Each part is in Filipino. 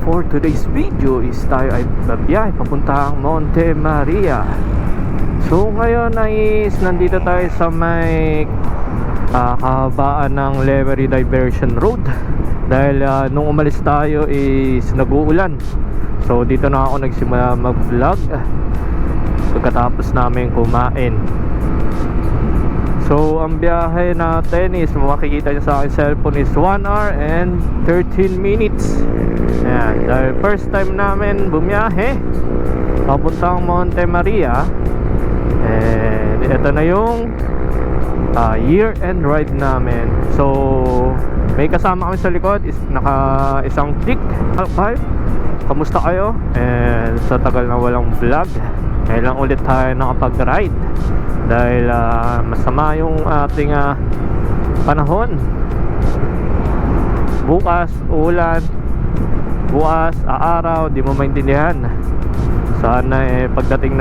for today's video is tayo ay babiyahe papuntang Monte Maria. So ngayon ay nandito tayo sa may kahabaan ng Lemery Diversion Road. Dahil nung umalis tayo is nag-uulan. So dito na ako nagsimula mag-vlog pagkatapos namin kumain. So ang biyahe natin is, makikita nyo sa akin cellphone, is 1 hour and 13 minutes. Ayan, dahil first time namin bumiyahe papuntang Monte Maria. And ito na yung year-end ride namin. So may kasama kami sa likod, is naka isang tick. Hi, kamusta kayo? And sa tagal na walang vlog, ngayon lang ulit tayo nakapag-ride dahil masama yung ating panahon. Bukas uulan, bukas aaraw, di mo maintindihan. Sana pagdating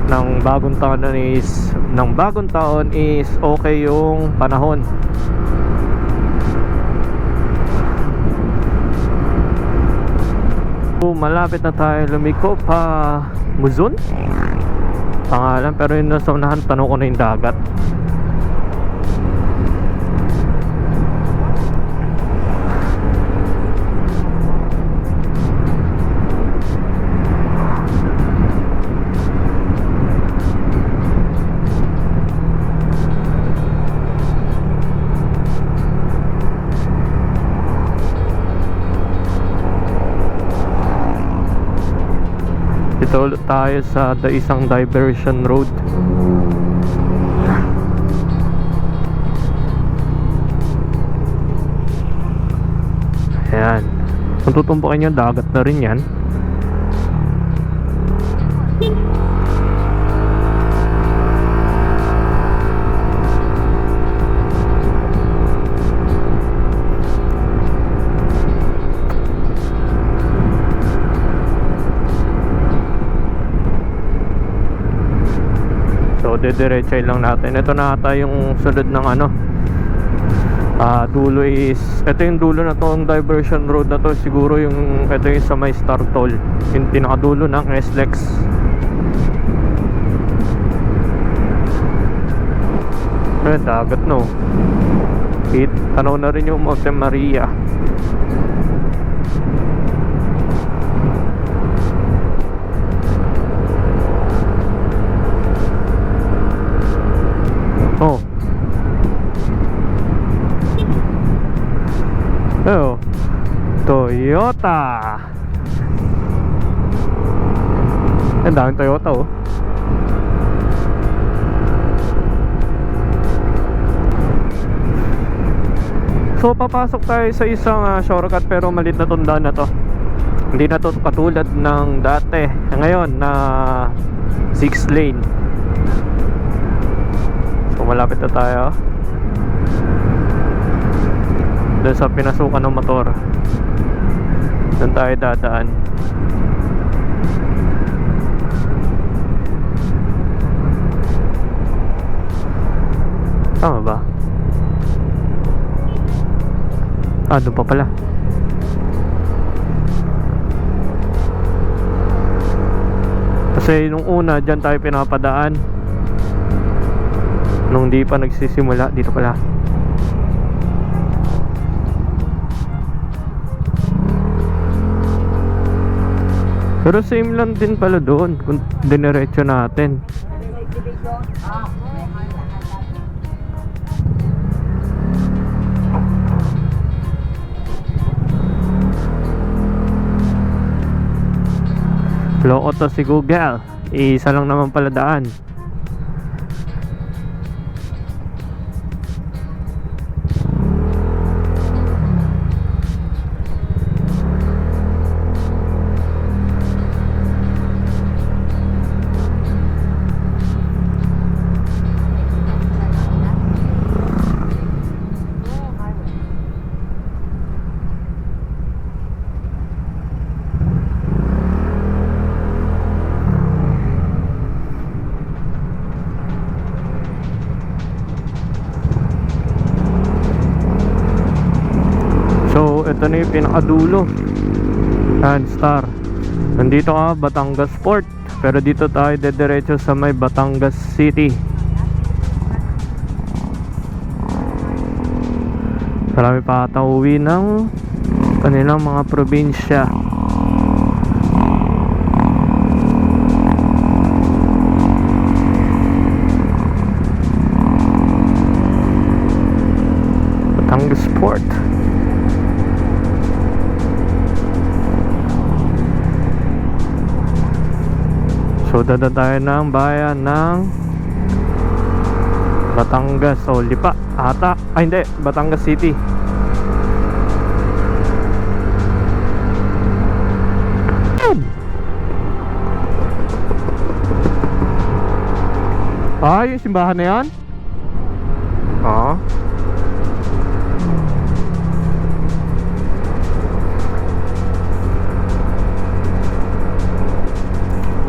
ng bagong taon is okay yung panahon. Malapit na tayo lumiko pa Muzon pangalan, pero yung nasa unahan, tanong ko na yung dagat. Dito ulit tayo sa isang diversion road. Ayan, kung tutumpukin nyo, dagat na rin yan. Diretso lang natin. Ito na ata yung sunod ng dulo is, ito yung dulo na tong diversion road na to. Siguro yung ito yung sa may Star Toll, yung pinakadulo ng SLEX. Dagat no. Tanaw na rin yung Monte Maria. Oh. Oh. Toyota. Ang daming Toyota oh. So papasok tayo sa isang shortcut, pero maliit na tundaan na to. Hindi na to katulad ng dati. Ngayon na 6 lane. Malapit na tayo doon sa pinasukan ng motor. Doon tayo dadaan. Tama ba? Doon pa pala. Kasi nung una dyan tayo pinapadaan, nung di pa nagsisimula, dito pala. Pero same lang din pala doon kung diniretso natin. Loko to si Google. Isa lang naman pala daan. ito na yung pinakadulo. And Star. Nandito ka, Batangas Port. Pero dito tayo dediretso sa may Batangas City. Marami pa ata uwi ng kanilang mga probinsya. Batangas Port. So dada tayo ng bayan ng Batangas o Lipa ata. Ay hindi, Batangas City. Ah, yung simbahan na yan? Oo.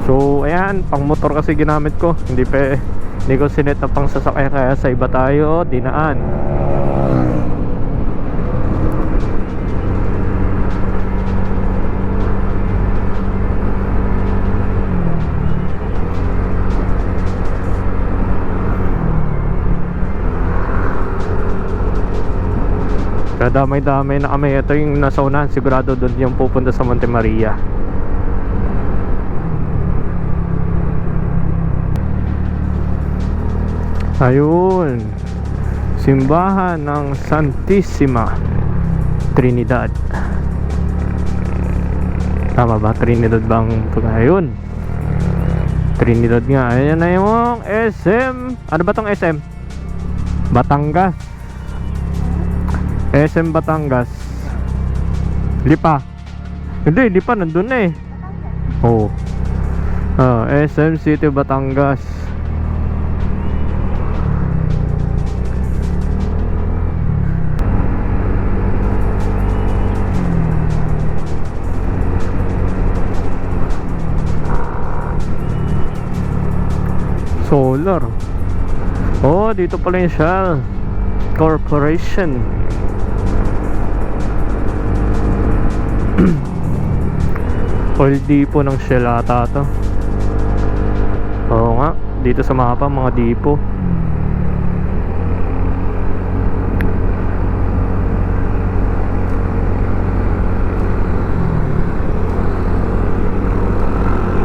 So ayan, pang motor kasi ginamit ko. Hindi ko sinet na pang sasakyan, kaya sa iba tayo dinaan. Kaya damay-damay na kami. Ito yung nasa unahan, sigurado doon yung pupunta sa Monte Maria. Ayun, simbahan ng Santissima Trinidad. Tama ba? Trinidad bang? Ayun, Trinidad nga. Ayan na yung SM. Ano ba tong SM? Batangas. SM Batangas. Lipa. Hindi, Lipa nandun na eh. Oh. SM City Batangas. Solar. Oh, dito pala yung Shell Corporation. Oil depot ng Shell ata to. Oo nga, dito sa mapa mga depot.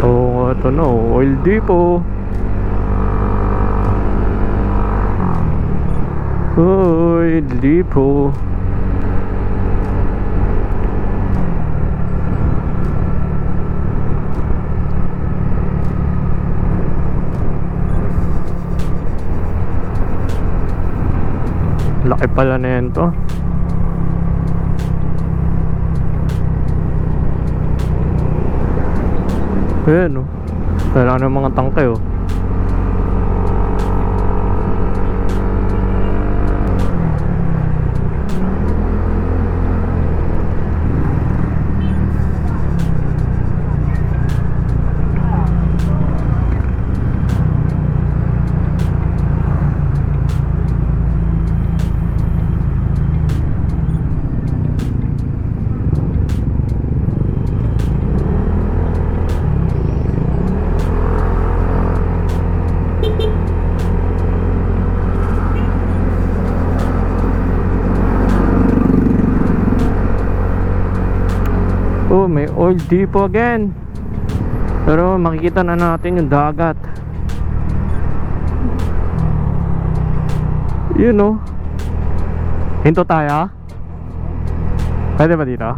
Oo, ito no, oil depot. Oil depot. Laki pala na yan to. Ayan o. Kailangan ng mga tangke o. Oh, may oil depot again. Pero makikita na natin yung dagat. You know. Hinto tayo. Pwede ba dito?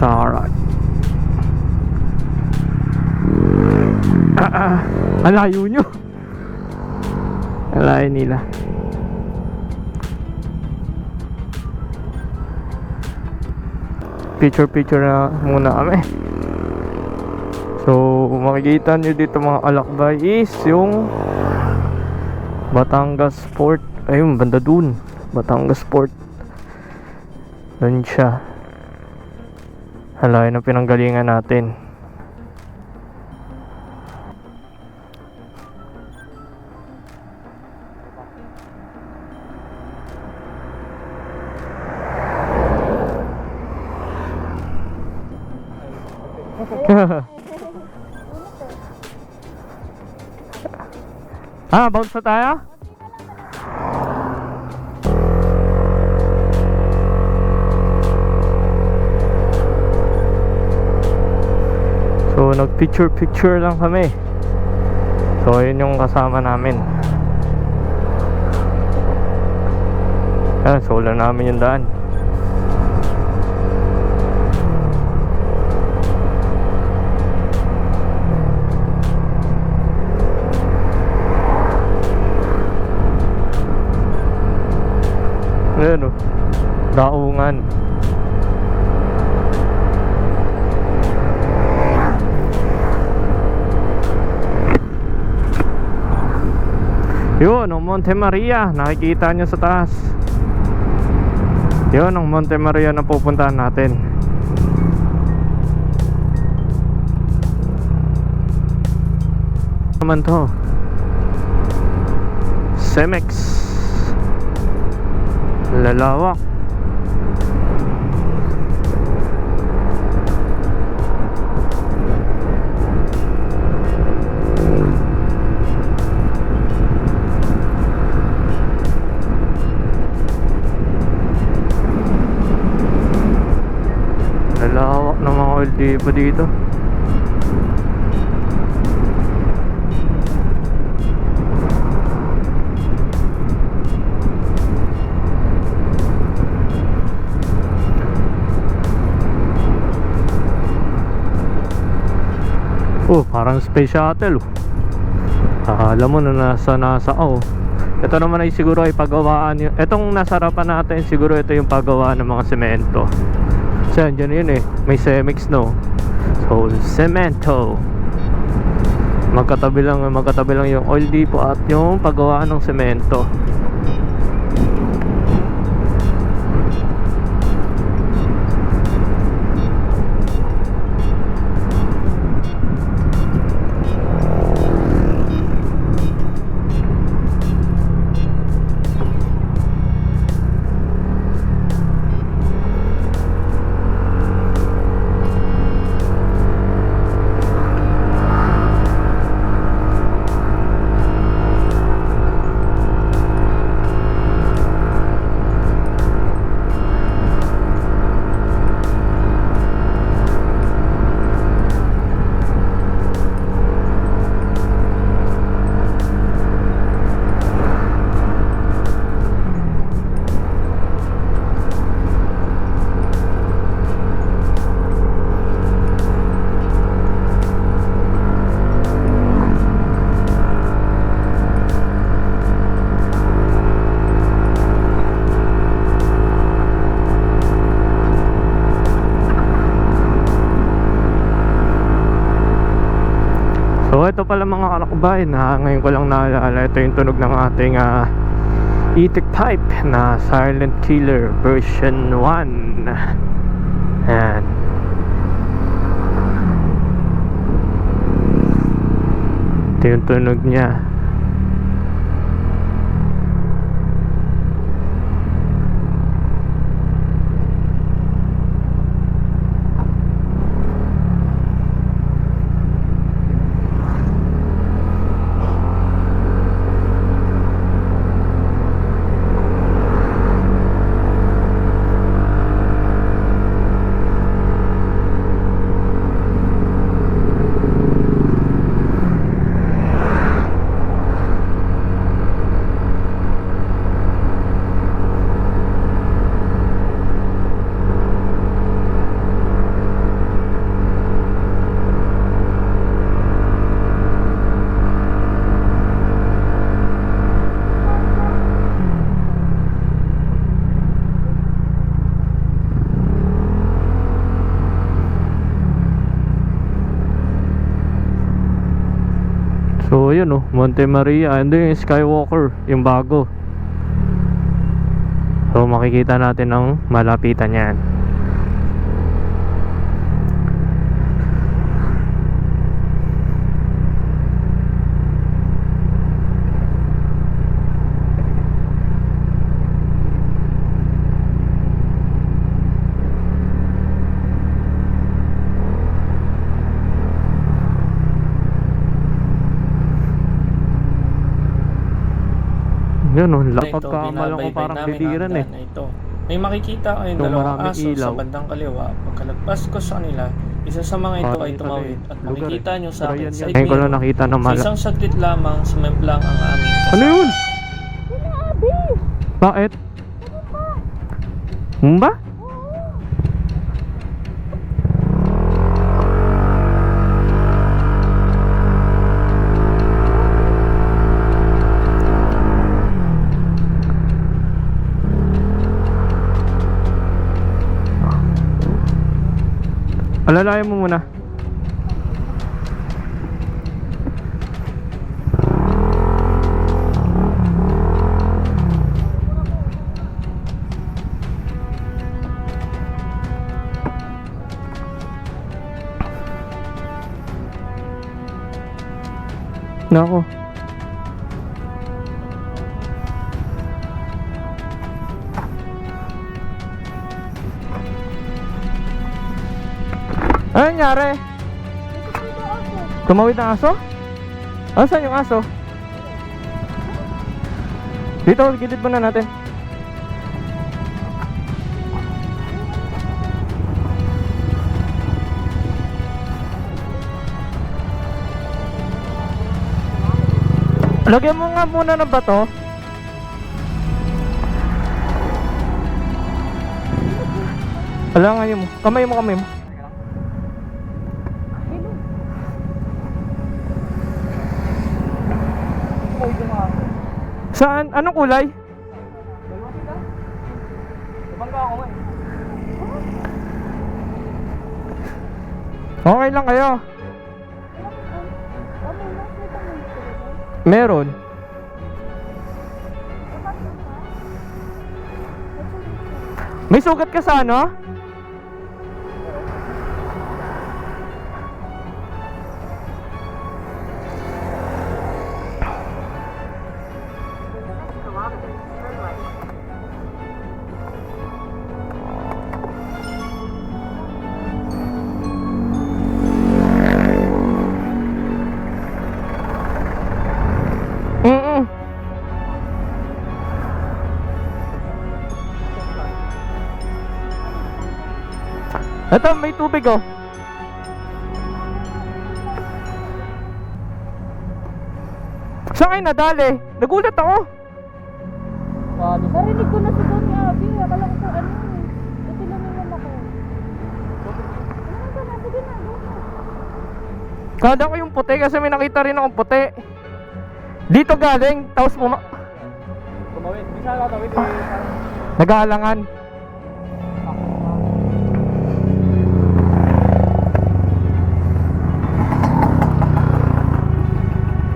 Alright. Ang layo nyo. Ang layo nila. Picture na muna kami. So makikita nyo dito mga alakbay is yung Batangas Port. Ayun, banda dun, Batangas Port. Doon siya. Halayan ang pinanggalingan natin. Bounce na tayo? So nag picture lang kami. So yun yung kasama namin. Solo namin yung daan. Ayan o, daungan. Yun, ang Monte Maria, nakikita nyo sa taas. Yun, ang Monte Maria na pupuntahan natin. Naman to Cemex. Lalawak. Lalawak ng mga oil depot dito. Parang space shuttle. Alam mo na nasa ito naman ay siguro ay pagawaan yun. Itong nasa harapan natin, siguro ito yung pagawaan ng mga semento. So andyan yun may Cemex no. So semento. Magkatabi lang yung oil depot at yung pagawaan ng semento. So ito pala mga kalakbay na ngayon ko lang naalala, ito yung tunog ng ating E-TEC type na Silent Killer version 1. Ayan. Ito yung tunog niya. So yun Monte Maria, and yung Skywalker, yung bago. So makikita natin ang malapitan yan. Yun o, Ito, pagkamalang ko binabaybay parang namin diliran ang eh. daan na ito. May makikita kayong Ito, dalawang maraming aso ilaw. sa bandang kaliwa. Pagkalagpas ko sa kanila, isa sa mga ito ay tumawid at makikita nyo sa akin side Ngayon ko lang mirror. nakita na Sa mala. isang saglit lamang, sumemplang ang aming Ano kasama. yun? Bakit? Ba? Alalayan mo muna. Nako. Ano nangyari? Tumawid ang aso? Asan yung aso? Dito, gilid muna natin. Lagyan mo nga muna ng bato. Alangan mo. Kamay mo, kamay mo. Saan? Anong kulay? Okay lang kayo. Meron. May sugat ka sa ano? Ito, may tubig oh. Saan kayo nadali? Nagulat ako. Narinig ko na si Don Abby. Akala ko ano eh. Ito lang naman ako. Ano ka na? Sige na. Kada ko yung puti kasi may nakita rin akong puti. Dito galing, tapos Tumawid. Bisa ka tawid. nag-aalangan.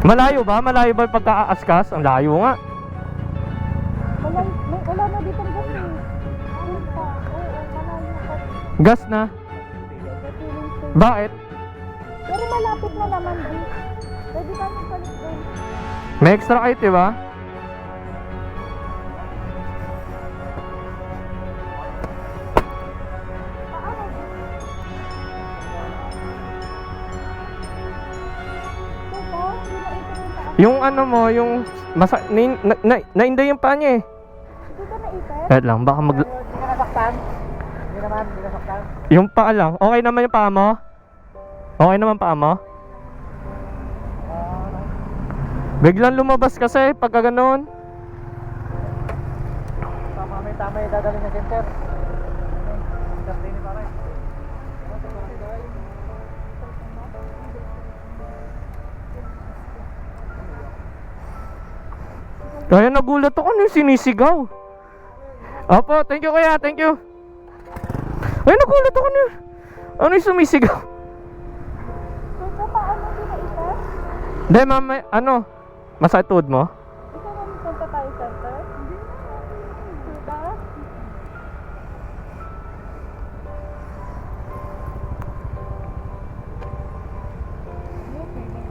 Malayo ba? Malayo ba yung pagka-aaskas? Ang layo nga. Wala na dito ang gas eh. Ano pa? Oo, malayo pa. Gas na. Bakit? Pero malapit na naman di. Pwede ka nang palit doon. May extra kayo, diba? Yung ano mo, yung nainday yung paa niya eh. Hindi ka naipit? Wait lang, baka mag... Hindi ka nasaktan? Hindi naman, hindi nasaktan. Yung paa lang, okay naman yung paa mo? Okay naman paa mo? Biglang lumabas kasi pagka ganoon. Tama yung dadalhin na center. Kaya nagulat ako nung sinisigaw. Opo, thank you kuya, thank you. Ay, nagulat ako nung ano yung sumisigaw. Ito pa ano di naipit? Hindi ma'am, ano? Masakit tuhod mo? Ikaw naman punta tayo center? Hindi na. Diba?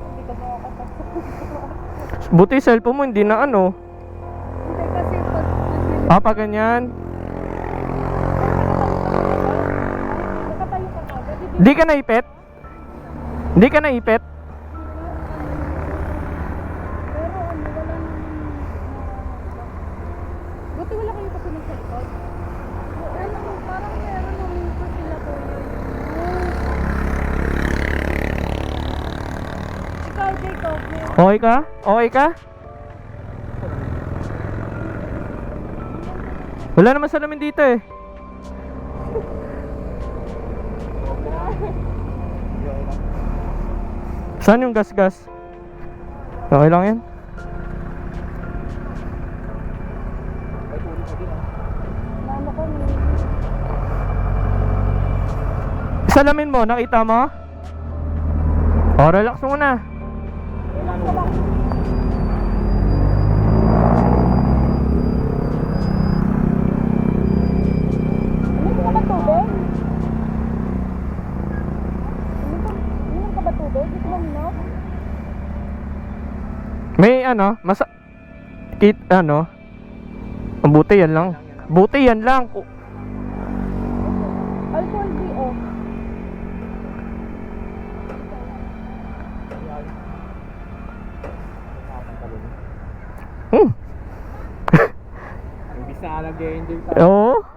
Hindi ka makakapagsasabi. Buti yung cellphone mo, hindi na ano. Hindi kasi pag Pa ganyan. nakatayo ka nga, pwede Hindi ka naipit? Hindi ka naipit? pero ano, wala nang Jacob. Okay ka? Okay ka? Wala naman salamin dito eh. Saan yung gas-gas? Okay lang yan? Mama ko ni. Salamin mo, nakita mo? O, relax muna. Uminom ka ba tubig? Uminom ka ba tubig? Gusto mo uminom? May ano, ano? Buti yan lang. Buti yan lang. Alcohol di off. Hmm. Imbis na nag-enjoy Oo.